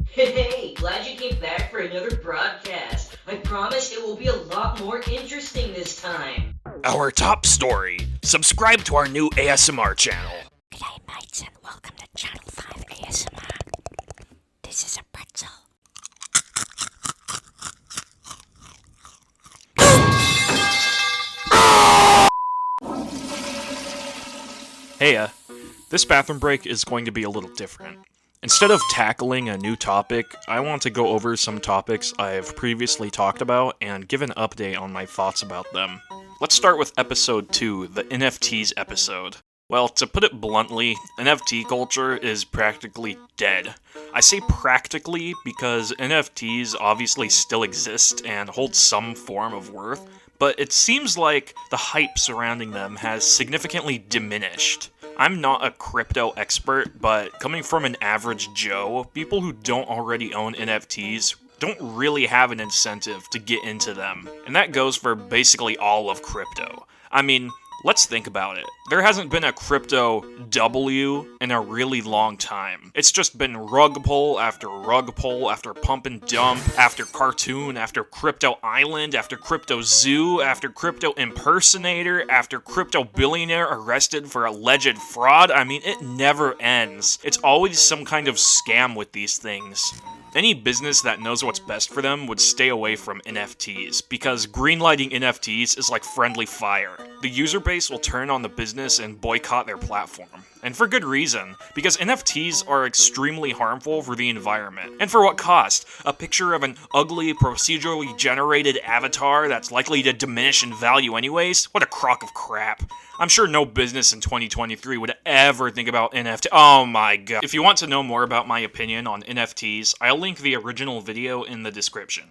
Hey, glad you came back for another broadcast. I promise it will be a lot more interesting this time. Our top story. Subscribe to our new ASMR channel. G'day mates and welcome to Channel 5 ASMR. This is a pretzel. Hey, this bathroom break is going to be a little different. Instead of tackling a new topic, I want to go over some topics I've previously talked about and give an update on my thoughts about them. Let's start with episode 2, the NFTs episode. Well, to put it bluntly, NFT culture is practically dead. I say practically because NFTs obviously still exist and hold some form of worth, but it seems like the hype surrounding them has significantly diminished. I'm not a crypto expert, but coming from an average Joe, people who don't already own NFTs don't really have an incentive to get into them. And that goes for basically all of crypto. I mean, let's think about it. There hasn't been a crypto W in a really long time. It's just been rug pull after pump and dump, after cartoon, after crypto island, after crypto zoo, after crypto impersonator, after crypto billionaire arrested for alleged fraud. I mean, it never ends. It's always some kind of scam with these things. Any business that knows what's best for them would stay away from NFTs, because greenlighting NFTs is like friendly fire. The user base will turn on the business and boycott their platform. And for good reason, because NFTs are extremely harmful for the environment. And for what cost? A picture of an ugly, procedurally generated avatar that's likely to diminish in value anyways? What a crock of crap. I'm sure no business in 2023 would ever think about NFT. Oh my god. If you want to know more about my opinion on NFTs, I'll link the original video in the description.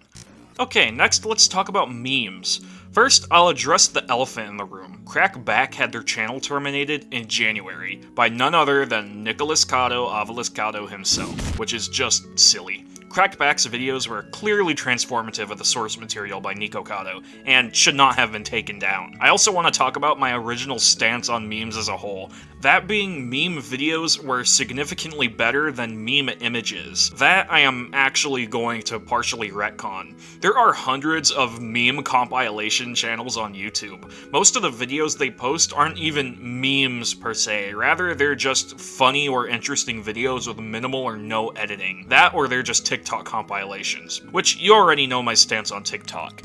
Okay, next let's talk about memes. First, I'll address the elephant in the room. Crackback had their channel terminated in January by none other than Nicholas Cotto himself, which is just silly. Crackback's videos were clearly transformative of the source material by Nico Cotto, and should not have been taken down. I also want to talk about my original stance on memes as a whole. That being, meme videos were significantly better than meme images. That I am actually going to partially retcon. There are hundreds of meme compilation channels on YouTube. Most of the videos they post aren't even memes per se, rather they're just funny or interesting videos with minimal or no editing. That or they're just TikTok compilations, which you already know my stance on TikTok.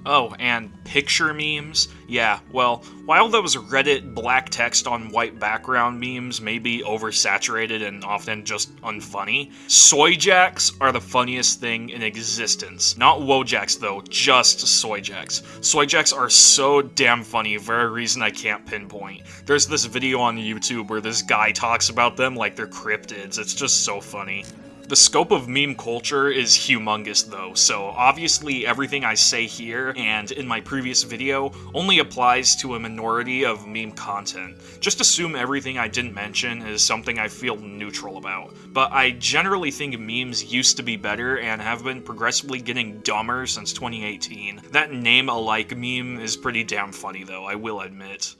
Oh, and picture memes? Yeah, well, while those Reddit black text on white background memes may be oversaturated and often just unfunny, soy jacks are the funniest thing in existence. Not Wojacks though, just soy jacks. Soy jacks are so damn funny for a reason I can't pinpoint. There's this video on YouTube where this guy talks about them like they're cryptids. It's just so funny. The scope of meme culture is humongous though, so obviously everything I say here and in my previous video only applies to a minority of meme content. Just assume everything I didn't mention is something I feel neutral about. But I generally think memes used to be better and have been progressively getting dumber since 2018. That name-alike meme is pretty damn funny though, I will admit.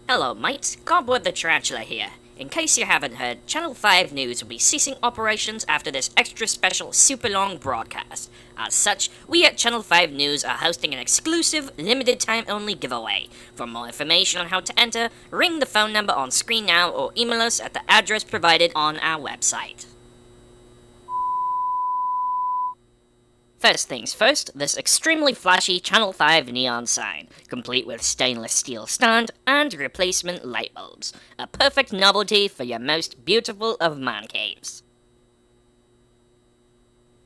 Hello mates, Cobweb the Tarantula here. In case you haven't heard, Channel 5 News will be ceasing operations after this extra special super long broadcast. As such, we at Channel 5 News are hosting an exclusive, limited time only giveaway. For more information on how to enter, ring the phone number on screen now or email us at the address provided on our website. First things first, this extremely flashy Channel 5 neon sign, complete with stainless steel stand and replacement light bulbs. A perfect novelty for your most beautiful of man caves.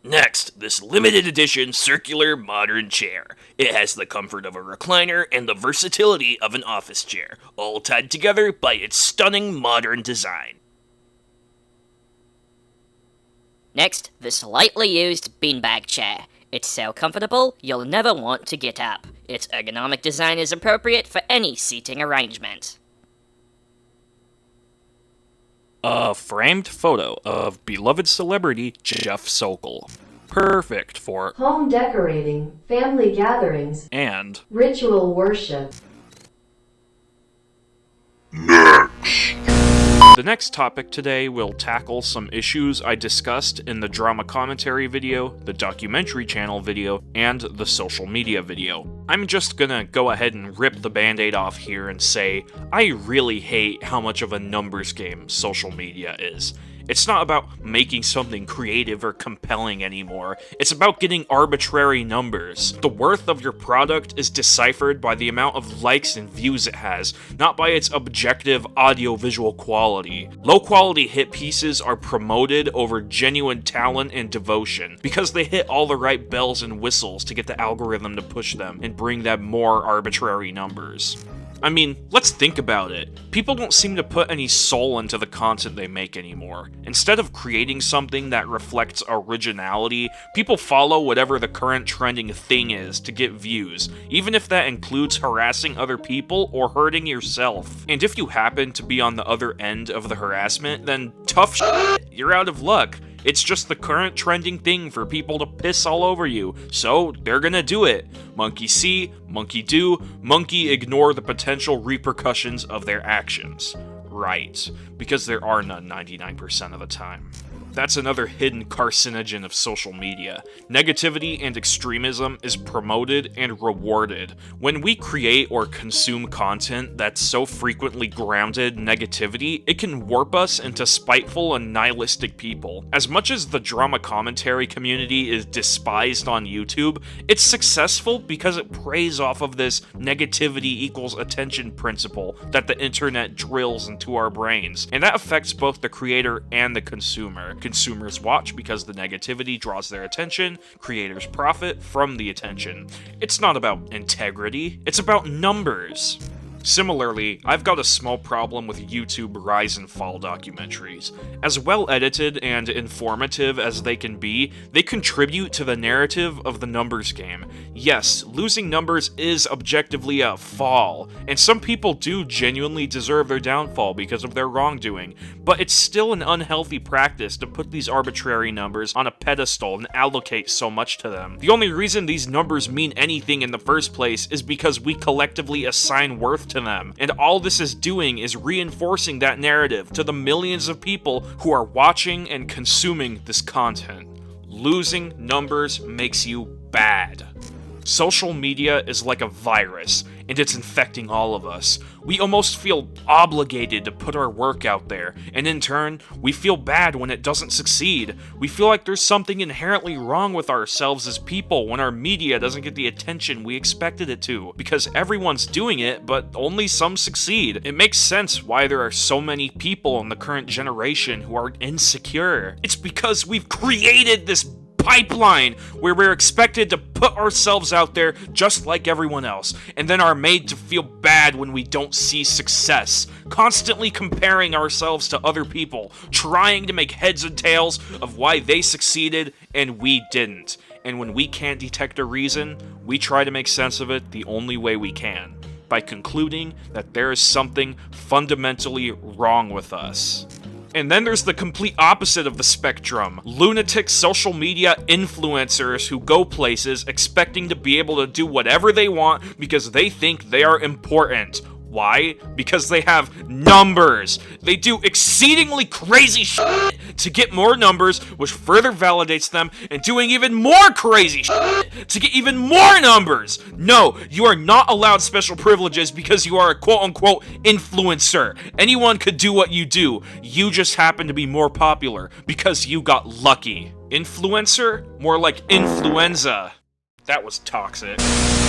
Next, this limited edition circular modern chair. It has the comfort of a recliner and the versatility of an office chair, all tied together by its stunning modern design. Next, this lightly used beanbag chair. It's so comfortable, you'll never want to get up. Its ergonomic design is appropriate for any seating arrangement. A framed photo of beloved celebrity Jeff Sokol. Perfect for home decorating, family gatherings, and ritual worship. The next topic today will tackle some issues I discussed in the drama commentary video, the documentary channel video, and the social media video. I'm just gonna go ahead and rip the band-aid off here and say, I really hate how much of a numbers game social media is. It's not about making something creative or compelling anymore. It's about getting arbitrary numbers. The worth of your product is deciphered by the amount of likes and views it has, not by its objective audio-visual quality. Low-quality hit pieces are promoted over genuine talent and devotion, because they hit all the right bells and whistles to get the algorithm to push them and bring them more arbitrary numbers. I mean, let's think about it. People don't seem to put any soul into the content they make anymore. Instead of creating something that reflects originality, people follow whatever the current trending thing is to get views, even if that includes harassing other people or hurting yourself. And if you happen to be on the other end of the harassment, then tough shit, you're out of luck. It's just the current trending thing for people to piss all over you, so they're gonna do it. Monkey see, monkey do, monkey ignore the potential repercussions of their actions. Right, because there are none 99% of the time. That's another hidden carcinogen of social media. Negativity and extremism is promoted and rewarded. When we create or consume content that's so frequently grounded in negativity, it can warp us into spiteful and nihilistic people. As much as the drama commentary community is despised on YouTube, it's successful because it preys off of this negativity equals attention principle that the internet drills into our brains, and that affects both the creator and the consumer. Consumers watch because the negativity draws their attention, creators profit from the attention. It's not about integrity, it's about numbers. Similarly, I've got a small problem with YouTube rise and fall documentaries. As well edited and informative as they can be, they contribute to the narrative of the numbers game. Yes, losing numbers is objectively a fall, and some people do genuinely deserve their downfall because of their wrongdoing, but it's still an unhealthy practice to put these arbitrary numbers on a pedestal and allocate so much to them. The only reason these numbers mean anything in the first place is because we collectively assign worth to them, and all this is doing is reinforcing that narrative to the millions of people who are watching and consuming this content. Losing numbers makes you bad. Social media is like a virus, and it's infecting all of us. We almost feel obligated to put our work out there, and in turn, we feel bad when it doesn't succeed. We feel like there's something inherently wrong with ourselves as people when our media doesn't get the attention we expected it to, because everyone's doing it, but only some succeed. It makes sense why there are so many people in the current generation who are insecure. It's because we've created this pipeline where we're expected to put ourselves out there just like everyone else, and then are made to feel bad when we don't see success, constantly comparing ourselves to other people, trying to make heads and tails of why they succeeded and we didn't. And when we can't detect a reason, we try to make sense of it the only way we can, by concluding that there is something fundamentally wrong with us. And then there's the complete opposite of the spectrum. Lunatic social media influencers who go places expecting to be able to do whatever they want because they think they are important. Why? Because they have numbers. They do exceedingly crazy shit to get more numbers, which further validates them, and doing even more crazy shit to get even more numbers. No, you are not allowed special privileges because you are a quote-unquote influencer. Anyone could do what you do. You just happen to be more popular because you got lucky. Influencer? More like influenza. That was toxic.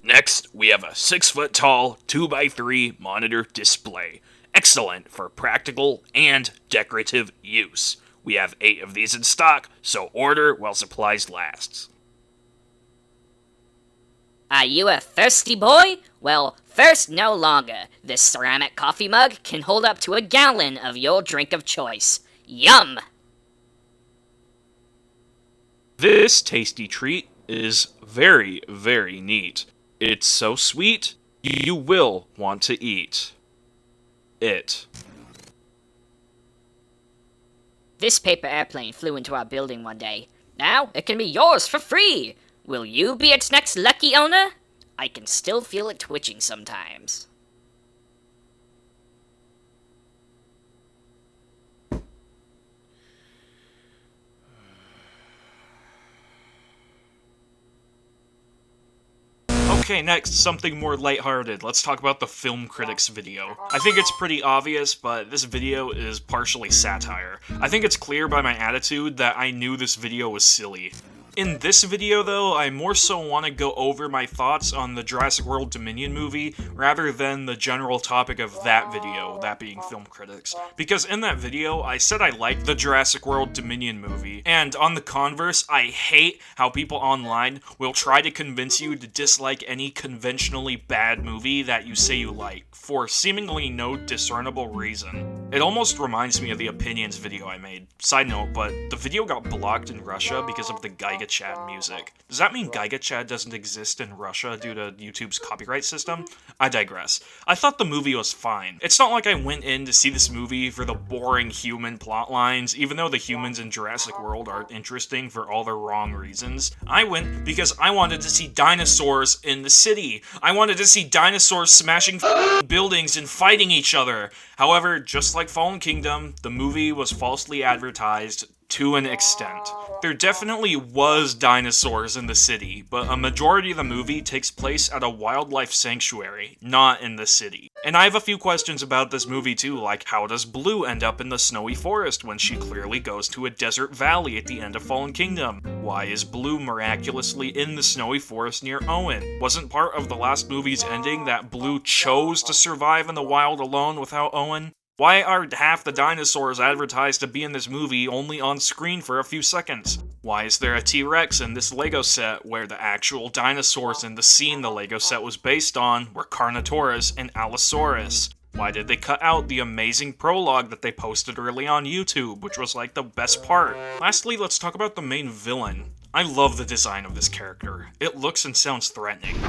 Next, we have a 6-foot-tall 2x3 monitor display. Excellent for practical and decorative use. We have 8 of these in stock, so order while supplies last. Are you a thirsty boy? Well, thirst no longer. This ceramic coffee mug can hold up to a gallon of your drink of choice. Yum! This tasty treat is very, very neat. It's so sweet, you will want to eat it. This paper airplane flew into our building one day. Now it can be yours for free. Will you be its next lucky owner? I can still feel it twitching sometimes. Okay, next, something more lighthearted. Let's talk about the film critics video. I think it's pretty obvious, but this video is partially satire. I think it's clear by my attitude that I knew this video was silly. In this video, though, I more so want to go over my thoughts on the Jurassic World Dominion movie, rather than the general topic of that video, that being film critics. Because in that video, I said I liked the Jurassic World Dominion movie, and on the converse, I hate how people online will try to convince you to dislike any conventionally bad movie that you say you like, for seemingly no discernible reason. It almost reminds me of the Opinions video I made. Side note, but the video got blocked in Russia because of the Giga Chad music. Does that mean Giga Chad doesn't exist in Russia due to YouTube's copyright system? I digress. I thought the movie was fine. It's not like I went in to see this movie for the boring human plot lines, even though the humans in Jurassic World are interesting for all the wrong reasons. I went because I wanted to see dinosaurs in the city. I wanted to see dinosaurs smashing buildings and fighting each other. However, just like Fallen Kingdom, the movie was falsely advertised to an extent. There definitely was dinosaurs in the city, but a majority of the movie takes place at a wildlife sanctuary, not in the city. And I have a few questions about this movie too, like how does Blue end up in the snowy forest when she clearly goes to a desert valley at the end of Fallen Kingdom? Why is Blue miraculously in the snowy forest near Owen? Wasn't part of the last movie's ending that Blue chose to survive in the wild alone without Owen? Why are half the dinosaurs advertised to be in this movie only on screen for a few seconds? Why is there a T-Rex in this Lego set where the actual dinosaurs in the scene the Lego set was based on were Carnotaurus and Allosaurus? Why did they cut out the amazing prologue that they posted early on YouTube, which was like the best part? Lastly, let's talk about the main villain. I love the design of this character. It looks and sounds threatening.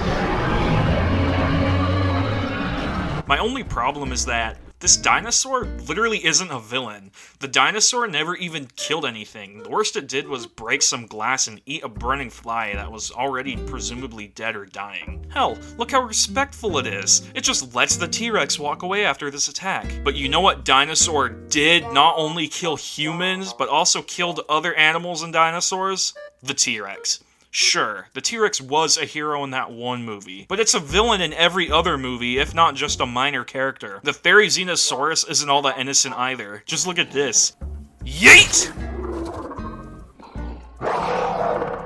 My only problem is that this dinosaur literally isn't a villain. The dinosaur never even killed anything. The worst it did was break some glass and eat a burning fly that was already presumably dead or dying. Hell, look how respectful it is. It just lets the T-Rex walk away after this attack. But you know what dinosaur did not only kill humans, but also killed other animals and dinosaurs? The T-Rex. Sure, the T-Rex was a hero in that one movie, but it's a villain in every other movie, if not just a minor character. The Therizinosaurus isn't all that innocent either. Just look at this. Yeet!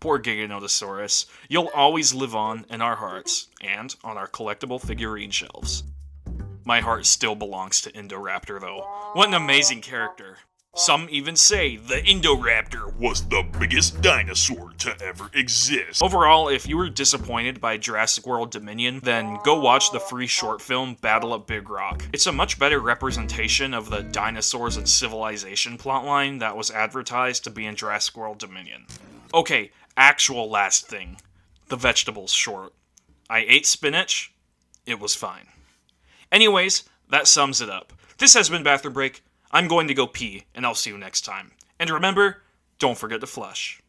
Poor Giganotosaurus. You'll always live on in our hearts, and on our collectible figurine shelves. My heart still belongs to Indoraptor, though. What an amazing character. Some even say the Indoraptor was the biggest dinosaur to ever exist. Overall, if you were disappointed by Jurassic World Dominion, then go watch the free short film Battle at Big Rock. It's a much better representation of the dinosaurs and civilization plotline that was advertised to be in Jurassic World Dominion. Okay, actual last thing. The vegetables short. I ate spinach. It was fine. Anyways, that sums it up. This has been Bathroom Break. I'm going to go pee, and I'll see you next time. And remember, don't forget to flush.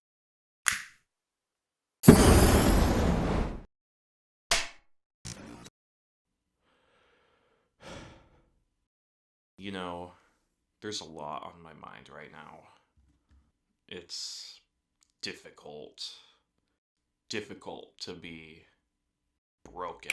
You know, there's a lot on my mind right now. It's difficult to be broken.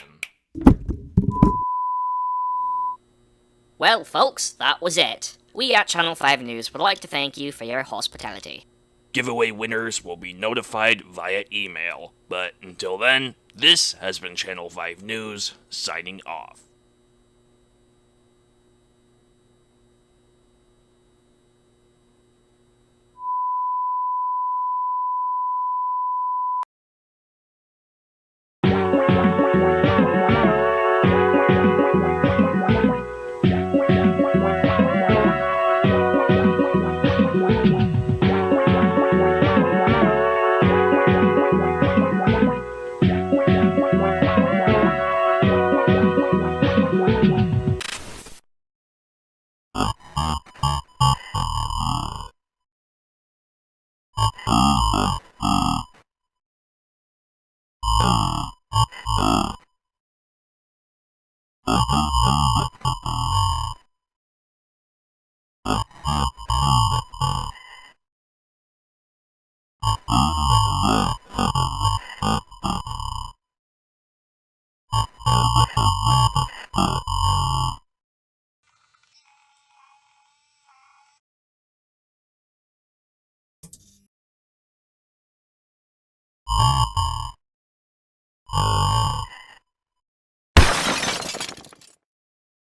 Well, folks, that was it. We at Channel 5 News would like to thank you for your hospitality. Giveaway winners will be notified via email. But until then, this has been Channel 5 News, signing off.